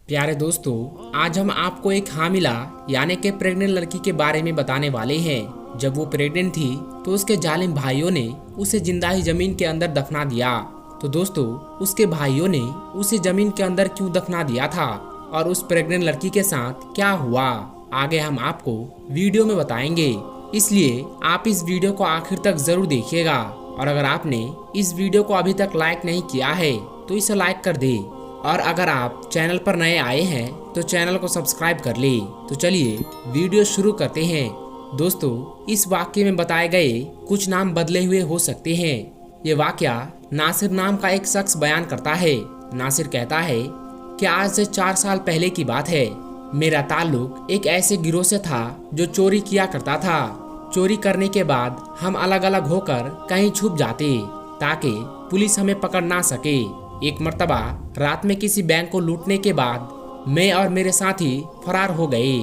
प्यारे दोस्तों, आज हम आपको एक हामिला यानी कि प्रेग्नेंट लड़की के बारे में बताने वाले हैं। जब वो प्रेग्नेंट थी तो उसके जालिम भाइयों ने उसे जिंदा ही जमीन के अंदर दफना दिया। तो दोस्तों, उसके भाइयों ने उसे जमीन के अंदर क्यों दफना दिया था और उस प्रेग्नेंट लड़की के साथ क्या हुआ, आगे हम आपको वीडियो में बताएंगे। इसलिए आप इस वीडियो को आखिर तक जरूर देखिएगा। और अगर आपने इस वीडियो को अभी तक लाइक नहीं किया है तो इसे लाइक कर दे। और अगर आप चैनल पर नए आए हैं तो चैनल को सब्सक्राइब कर ले। तो चलिए वीडियो शुरू करते हैं। दोस्तों, इस वाक्य में बताए गए कुछ नाम बदले हुए हो सकते हैं। ये वाक्य नासिर नाम का एक शख्स बयान करता है। नासिर कहता है कि आज से 4 साल पहले की बात है। मेरा ताल्लुक एक ऐसे गिरोह से था जो चोरी किया करता था। चोरी करने के बाद हम अलग अलग होकर कहीं छुप जाते ताकि पुलिस हमें पकड़ ना सके। एक मर्तबा रात में किसी बैंक को लूटने के बाद मैं और मेरे साथी फरार हो गए।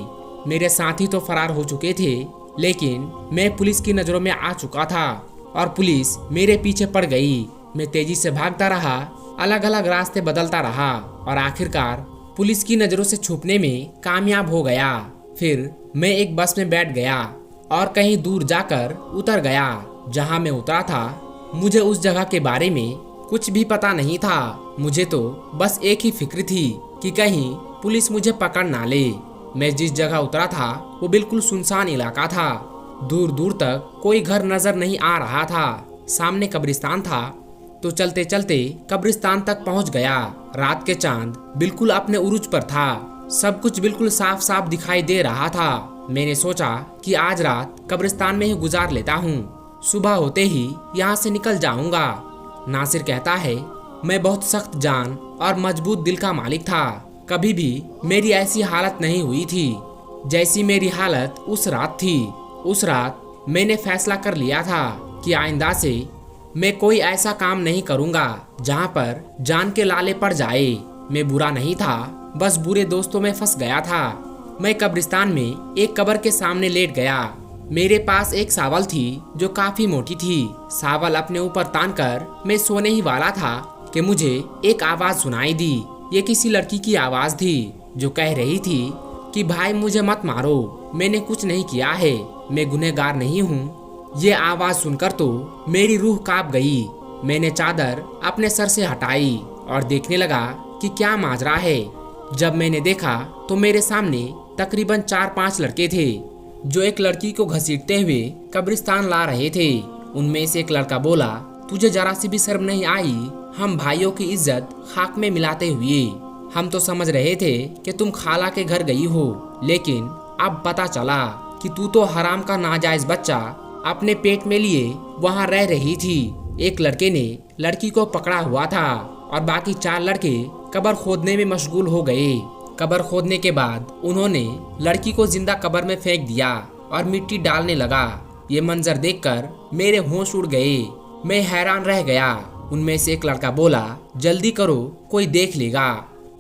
मेरे साथी तो फरार हो चुके थे, लेकिन मैं पुलिस की नज़रों में आ चुका था और पुलिस मेरे पीछे पड़ गई। मैं तेजी से भागता रहा, अलग अलग रास्ते बदलता रहा और आखिरकार पुलिस की नज़रों से छुपने में कामयाब हो गया। फिर मैं एक बस में बैठ गया और कहीं दूर जाकर उतर गया। जहां मैं उतरा था, मुझे उस जगह के बारे में कुछ भी पता नहीं था। मुझे तो बस एक ही फिक्र थी कि कहीं पुलिस मुझे पकड़ ना ले। मैं जिस जगह उतरा था वो बिल्कुल सुनसान इलाका था। दूर दूर तक कोई घर नजर नहीं आ रहा था। सामने कब्रिस्तान था। तो चलते चलते कब्रिस्तान तक पहुंच गया। रात के चांद बिल्कुल अपने उरूज पर था। सब कुछ बिल्कुल साफ साफ दिखाई दे रहा था। मैंने सोचा कि आज रात कब्रिस्तान में ही गुजार लेता हूँ, सुबह होते ही यहाँ से निकल जाऊंगा। नासिर कहता है, मैं बहुत सख्त जान और मजबूत दिल का मालिक था। कभी भी मेरी ऐसी हालत नहीं हुई थी जैसी मेरी हालत उस रात थी। उस रात मैंने फैसला कर लिया था कि आइंदा से मैं कोई ऐसा काम नहीं करूंगा जहां पर जान के लाले पड़ जाए। मैं बुरा नहीं था, बस बुरे दोस्तों में फंस गया था। मैं कब्रिस्तान में एक कब्र के सामने लेट गया। मेरे पास एक सावल थी जो काफी मोटी थी। सावल अपने ऊपर तानकर मैं सोने ही वाला था कि मुझे एक आवाज सुनाई दी। ये किसी लड़की की आवाज थी जो कह रही थी कि भाई मुझे मत मारो, मैंने कुछ नहीं किया है, मैं गुनहगार नहीं हूँ। ये आवाज सुनकर तो मेरी रूह कांप गई। मैंने चादर अपने सर से हटाई और देखने लगा कि क्या माजरा है। जब मैंने देखा तो मेरे सामने तकरीबन 4-5 लड़के थे जो एक लड़की को घसीटते हुए कब्रिस्तान ला रहे थे। उनमें से एक लड़का बोला, तुझे जरा सी भी शर्म नहीं आई हम भाइयों की इज्जत खाक में मिलाते हुए? हम तो समझ रहे थे कि तुम खाला के घर गई हो, लेकिन अब पता चला कि तू तो हराम का नाजायज बच्चा अपने पेट में लिए वहाँ रह रही थी। एक लड़के ने लड़की को पकड़ा हुआ था और बाकी 4 लड़के कब्र खोदने में मशगूल हो गए। कब्र खोदने के बाद उन्होंने लड़की को जिंदा कब्र में फेंक दिया और मिट्टी डालने लगा। ये मंजर देखकर मेरे होश उड़ गए। मैं हैरान रह गया। उनमें से एक लड़का बोला, जल्दी करो कोई देख लेगा।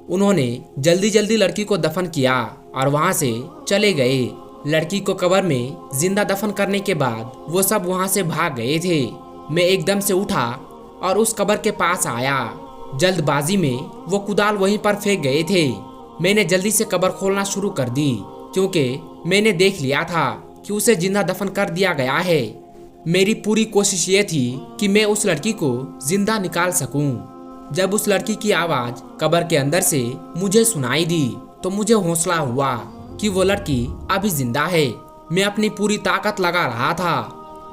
उन्होंने जल्दी जल्दी लड़की को दफन किया और वहां से चले गए। लड़की को कब्र में जिंदा दफन करने के बाद वो सब वहां से भाग गए थे। मैं एकदम से उठा और उस कब्र के पास आया। जल्दबाजी में वो कुदाल वहीं पर फेंक गए थे। मैंने जल्दी से कब्र खोलना शुरू कर दी क्योंकि मैंने देख लिया था कि उसे जिंदा दफन कर दिया गया है। मेरी पूरी कोशिश ये थी कि मैं उस लड़की को जिंदा निकाल सकूं। जब उस लड़की की आवाज कब्र के अंदर से मुझे सुनाई दी तो मुझे हौसला हुआ कि वो लड़की अभी जिंदा है। मैं अपनी पूरी ताकत लगा रहा था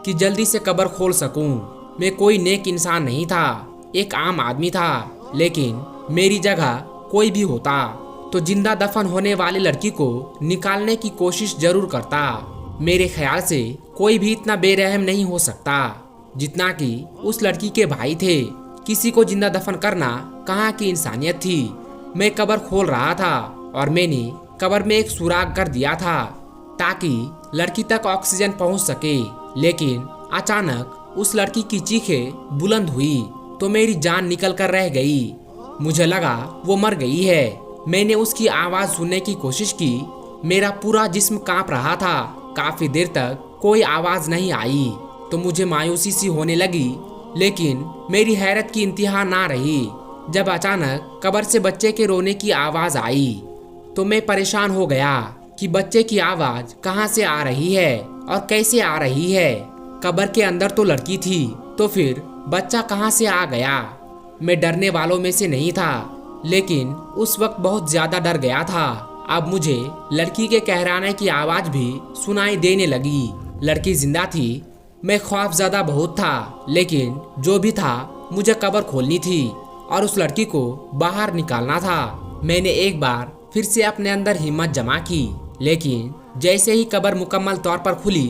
कि जल्दी से कब्र खोल सकूं। मैं कोई नेक इंसान नहीं था, एक आम आदमी था, लेकिन मेरी जगह कोई भी होता तो जिंदा दफन होने वाली लड़की को निकालने की कोशिश जरूर करता। मेरे ख्याल से कोई भी इतना बेरहम नहीं हो सकता जितना कि उस लड़की के भाई थे। किसी को जिंदा दफन करना कहाँ की इंसानियत थी। मैं कब्र खोल रहा था और मैंने कब्र में एक सुराख कर दिया था ताकि लड़की तक ऑक्सीजन पहुँच सके। लेकिन अचानक उस लड़की की चीखें बुलंद हुई तो मेरी जान निकल कर रह गई। मुझे लगा वो मर गई है। मैंने उसकी आवाज सुनने की कोशिश की। मेरा पूरा जिस्म कांप रहा था। काफी देर तक कोई आवाज नहीं आई तो मुझे मायूसी सी होने लगी, लेकिन मेरी हैरत की इंतहा ना रही जब अचानक कब्र से बच्चे के रोने की आवाज आई तो मैं परेशान हो गया कि बच्चे की आवाज कहाँ से आ रही है और कैसे आ रही है। कब्र के अंदर तो लड़की थी, तो फिर बच्चा कहाँ से आ गया। मैं डरने वालों में से नहीं था, लेकिन उस वक्त बहुत ज्यादा डर गया था। अब मुझे लड़की के कहराने की आवाज भी सुनाई देने लगी। लड़की जिंदा थी। मैं खौफज़दा बहुत था, लेकिन जो भी था मुझे कब्र खोलनी थी और उस लड़की को बाहर निकालना था। मैंने एक बार फिर से अपने अंदर हिम्मत जमा की, लेकिन जैसे ही कब्र मुकम्मल तौर पर खुली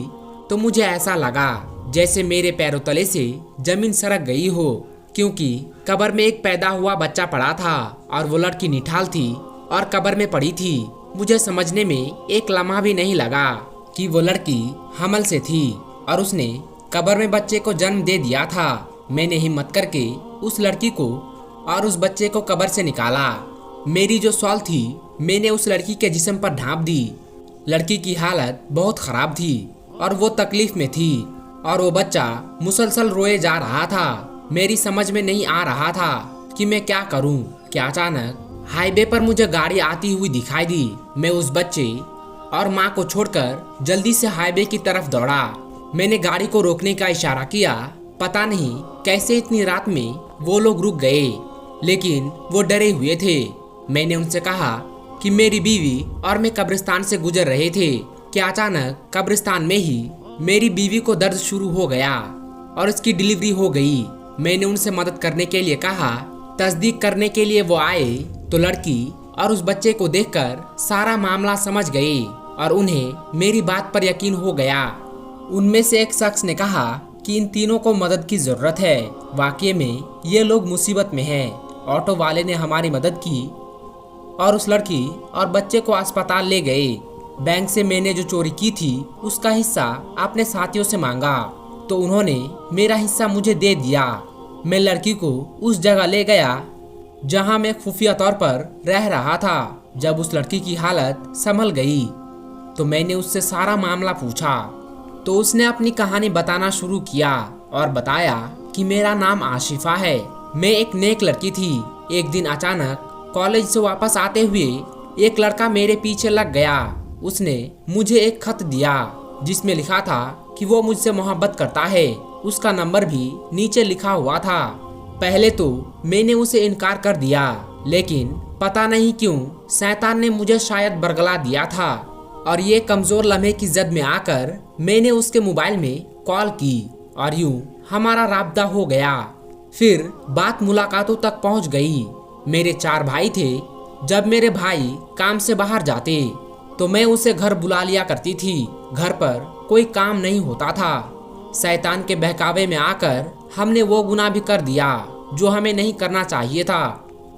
तो मुझे ऐसा लगा जैसे मेरे पैरों तले से जमीन सरक गई हो, क्योंकि कब्र में एक पैदा हुआ बच्चा पड़ा था और वो लड़की निठाल थी और कब्र में पड़ी थी। मुझे समझने में एक लम्हा भी नहीं लगा कि वो लड़की हमल से थी और उसने कब्र में बच्चे को जन्म दे दिया था। मैंने हिम्मत करके उस लड़की को और उस बच्चे को कब्र से निकाला। मेरी जो शॉल थी मैंने उस लड़की के जिस्म पर ढांप दी। लड़की की हालत बहुत खराब थी और वो तकलीफ में थी और वो बच्चा मुसलसल रोए जा रहा था। मेरी समझ में नहीं आ रहा था कि मैं क्या करूं। क्या अचानक हाईवे पर मुझे गाड़ी आती हुई दिखाई दी। मैं उस बच्चे और माँ को छोड़कर जल्दी से हाईवे की तरफ दौड़ा। मैंने गाड़ी को रोकने का इशारा किया। पता नहीं कैसे इतनी रात में वो लोग रुक गए, लेकिन वो डरे हुए थे। मैंने उनसे कहा कि मेरी बीवी और मैं कब्रिस्तान से गुजर रहे थे कि अचानक कब्रिस्तान में ही मेरी बीवी को दर्द शुरू हो गया और इसकी डिलीवरी हो गई। मैंने उनसे मदद करने के लिए कहा। तस्दीक करने के लिए वो आए तो लड़की और उस बच्चे को देखकर सारा मामला समझ गए और उन्हें मेरी बात पर यकीन हो गया। उनमें से एक शख्स ने कहा कि इन तीनों को मदद की जरूरत है। वाकई में ये लोग मुसीबत में हैं। ऑटो वाले ने हमारी मदद की और उस लड़की और बच्चे को अस्पताल ले गए। बैंक से मैंने जो चोरी की थी उसका हिस्सा अपने साथियों से मांगा तो उन्होंने मेरा हिस्सा मुझे दे दिया। मैं लड़की को उस जगह ले गया जहां मैं खुफिया तौर पर रह रहा था। जब उस लड़की की हालत संभल गई तो मैंने उससे सारा मामला पूछा तो उसने अपनी कहानी बताना शुरू किया और बताया कि मेरा नाम आशिफा है। मैं एक नेक लड़की थी। एक दिन अचानक कॉलेज से वापस आते हुए एक लड़का मेरे पीछे लग गया। उसने मुझे एक खत दिया जिसमें लिखा था कि वो मुझसे मोहब्बत करता है। उसका नंबर भी नीचे लिखा हुआ था। पहले तो मैंने उसे इनकार कर दिया, लेकिन पता नहीं क्यों शैतान ने मुझे शायद बरगला दिया था और ये कमजोर लम्हे की जद में आकर मैंने उसके मोबाइल में कॉल की और यूं हमारा राब्ता हो गया। फिर बात मुलाकातों तक पहुंच गई। मेरे 4 भाई थे। जब मेरे भाई काम से बाहर जाते तो मैं उसे घर बुला लिया करती थी। घर पर कोई काम नहीं होता था। शैतान के बहकावे में आकर हमने वो गुनाह भी कर दिया जो हमें नहीं करना चाहिए था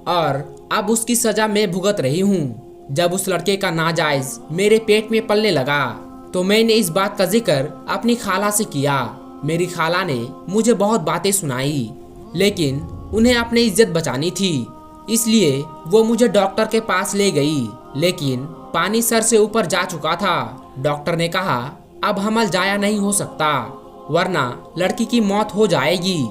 और अब उसकी सजा मैं भुगत रही हूँ। जब उस लड़के का नाजायज मेरे पेट में पलने लगा तो मैंने इस बात का जिक्र अपनी खाला से किया। मेरी खाला ने मुझे बहुत बातें सुनाई, लेकिन उन्हें अपनी इज्जत बचानी थी, इसलिए वो मुझे डॉक्टर के पास ले गई। लेकिन पानी सर से ऊपर जा चुका था। डॉक्टर ने कहा अब हमल जाया नहीं हो सकता, वरना लड़की की मौत हो जाएगी।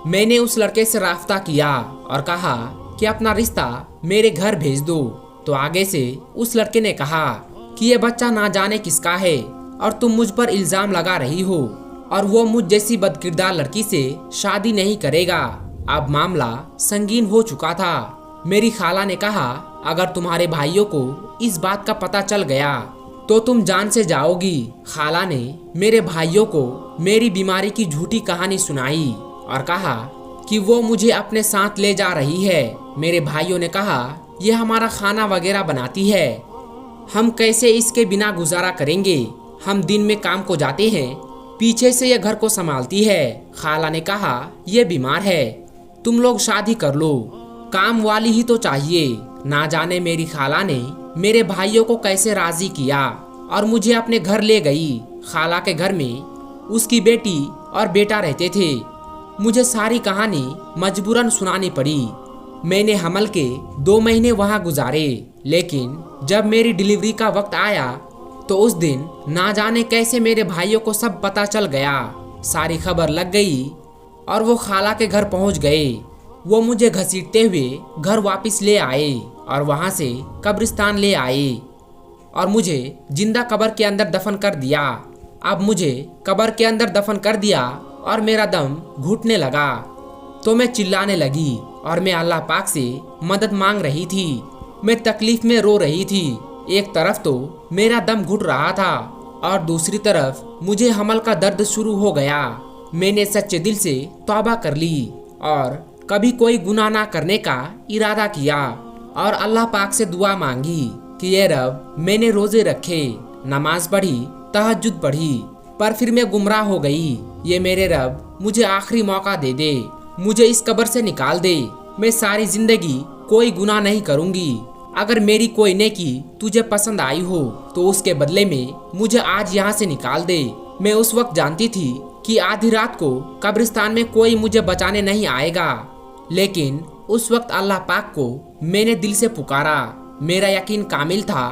मैंने उस लड़के से राब्ता किया और कहा कि अपना रिश्ता मेरे घर भेज दो। तो आगे से उस लड़के ने कहा कि ये बच्चा ना जाने किसका है और तुम मुझ पर इल्जाम लगा रही हो और वो मुझ जैसी बदकिरदार लड़की से शादी नहीं करेगा। अब मामला संगीन हो चुका था। मेरी खाला ने कहा अगर तुम्हारे भाइयों को इस बात का पता चल गया तो तुम जान से जाओगी। खाला ने मेरे भाइयों को मेरी बीमारी की झूठी कहानी सुनाई और कहा कि वो मुझे अपने साथ ले जा रही है। मेरे भाइयों ने कहा ये हमारा खाना वगैरह बनाती है, हम कैसे इसके बिना गुजारा करेंगे। हम दिन में काम को जाते हैं, पीछे से ये घर को संभालती है। खाला ने कहा ये बीमार है, तुम लोग शादी कर लो, काम वाली ही तो चाहिए। ना जाने मेरी खाला ने मेरे भाइयों को कैसे राजी किया और मुझे अपने घर ले गई। खाला के घर में उसकी बेटी और बेटा रहते थे। मुझे सारी कहानी मजबूरन सुनानी पड़ी। मैंने हमल के 2 महीने वहां गुजारे, लेकिन जब मेरी डिलीवरी का वक्त आया तो उस दिन ना जाने कैसे मेरे भाइयों को सब पता चल गया। सारी खबर लग गई और वो खाला के घर पहुंच गए। वो मुझे घसीटते हुए घर वापस ले आए और वहां से कब्रिस्तान ले आए और मुझे जिंदा कब्र के अंदर दफन कर दिया। अब मुझे कब्र के अंदर दफन कर दिया और मेरा दम घुटने लगा तो मैं चिल्लाने लगी और मैं अल्लाह पाक से मदद मांग रही थी। मैं तकलीफ में रो रही थी। एक तरफ तो मेरा दम घुट रहा था और दूसरी तरफ मुझे हमल का दर्द शुरू हो गया। मैंने सच्चे दिल से तौबा कर ली और कभी कोई गुनाह ना करने का इरादा किया और अल्लाह पाक से दुआ मांगी कि ये रब, मैंने रोजे रखे, नमाज पढ़ी, तहज्जुद पढ़ी, पर फिर मैं गुमराह हो गई। ये मेरे रब, मुझे आखिरी मौका दे दे, मुझे इस कब्र से निकाल दे। मैं सारी जिंदगी कोई गुनाह नहीं करूंगी। अगर मेरी कोई नेकी तुझे पसंद आई हो तो उसके बदले में मुझे आज यहाँ से निकाल दे। मैं उस वक्त जानती थी कि आधी रात को कब्रिस्तान में कोई मुझे बचाने नहीं आएगा, लेकिन उस वक्त अल्लाह पाक को मैंने दिल से पुकारा। मेरा यकीन कामिल था।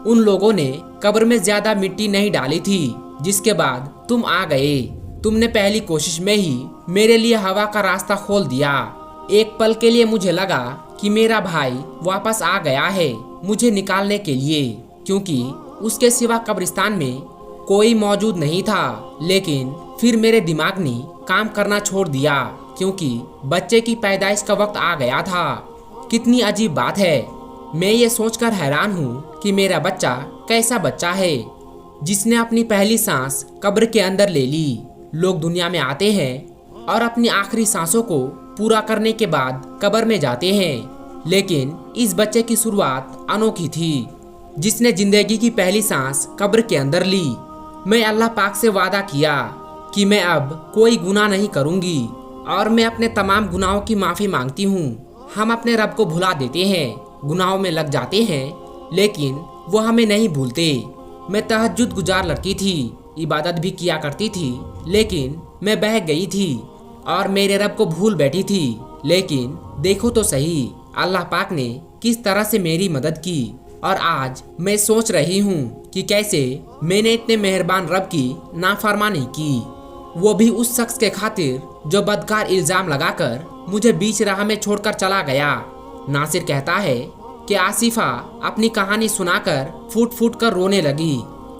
उन लोगों ने कब्र में ज्यादा मिट्टी नहीं डाली थी, जिसके बाद तुम आ गए। तुमने पहली कोशिश में ही मेरे लिए हवा का रास्ता खोल दिया। एक पल के लिए मुझे लगा कि मेरा भाई वापस आ गया है मुझे निकालने के लिए, क्योंकि उसके सिवा कब्रिस्तान में कोई मौजूद नहीं था। लेकिन फिर मेरे दिमाग ने काम करना छोड़ दिया, क्योंकि बच्चे की पैदाइश का वक्त आ गया था। कितनी अजीब बात है। मैं ये सोचकर हैरान हूँ कि मेरा बच्चा कैसा बच्चा है जिसने अपनी पहली सांस कब्र के अंदर ले ली। लोग दुनिया में आते हैं और अपनी आखिरी सांसों को पूरा करने के बाद कब्र में जाते हैं, लेकिन इस बच्चे की शुरुआत अनोखी थी, जिसने जिंदगी की पहली सांस कब्र के अंदर ली। मैं अल्लाह पाक से वादा किया कि मैं अब कोई गुनाह नहीं करूंगी और मैं अपने तमाम गुनाहों की माफ़ी मांगती हूँ। हम अपने रब को भुला देते हैं, गुनाहों में लग जाते हैं, लेकिन वो हमें नहीं भूलते। मैं तहज्जुद गुजार लड़की थी, इबादत भी किया करती थी, लेकिन मैं बह गई थी और मेरे रब को भूल बैठी थी। लेकिन देखो तो सही, अल्लाह पाक ने किस तरह से मेरी मदद की। और आज मैं सोच रही हूँ कि कैसे मैंने इतने मेहरबान रब की नाफरमानी की, वो भी उस शख्स के खातिर जो बदकार इल्जाम लगाकर मुझे बीच राह में छोड़कर चला गया। नासिर कहता है कि आसिफा अपनी कहानी सुनाकर फूट फूट कर रोने लगी,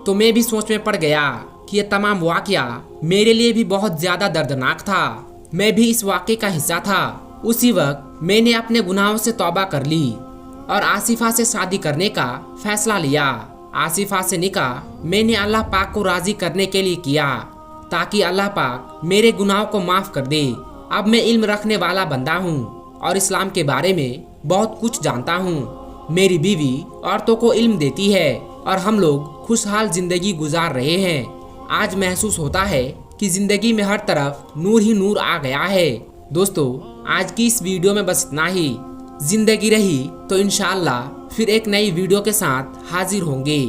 तो मैं भी सोच में पड़ गया कि यह तमाम वाकया मेरे लिए भी बहुत ज्यादा दर्दनाक था। मैं भी इस वाकये का हिस्सा था। उसी वक्त मैंने अपने गुनाहों से तौबा कर ली और आसिफा से शादी करने का फैसला लिया। आसिफा से निकाह मैंने अल्लाह पाक को राजी करने के लिए किया, ताकि अल्लाह पाक मेरे गुनाहों को माफ कर दे। अब मैं इल्म रखने वाला बंदा हूँ और इस्लाम के बारे में बहुत कुछ जानता हूँ। मेरी बीवी औरतों को इल्म देती है और हम लोग खुशहाल जिंदगी गुजार रहे हैं। आज महसूस होता है कि जिंदगी में हर तरफ नूर ही नूर आ गया है। दोस्तों, आज की इस वीडियो में बस इतना ही। जिंदगी रही तो इंशाअल्लाह फिर एक नई वीडियो के साथ हाजिर होंगे।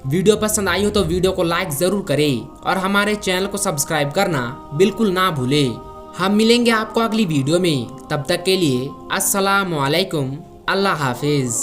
वीडियो पसंद आई हो तो वीडियो को लाइक जरूर करें और हमारे चैनल को सब्सक्राइब करना बिल्कुल ना भूलें। हम मिलेंगे आपको अगली वीडियो में। तब तक के लिए अस्सलाम वालेकुम, अल्लाह हाफिज।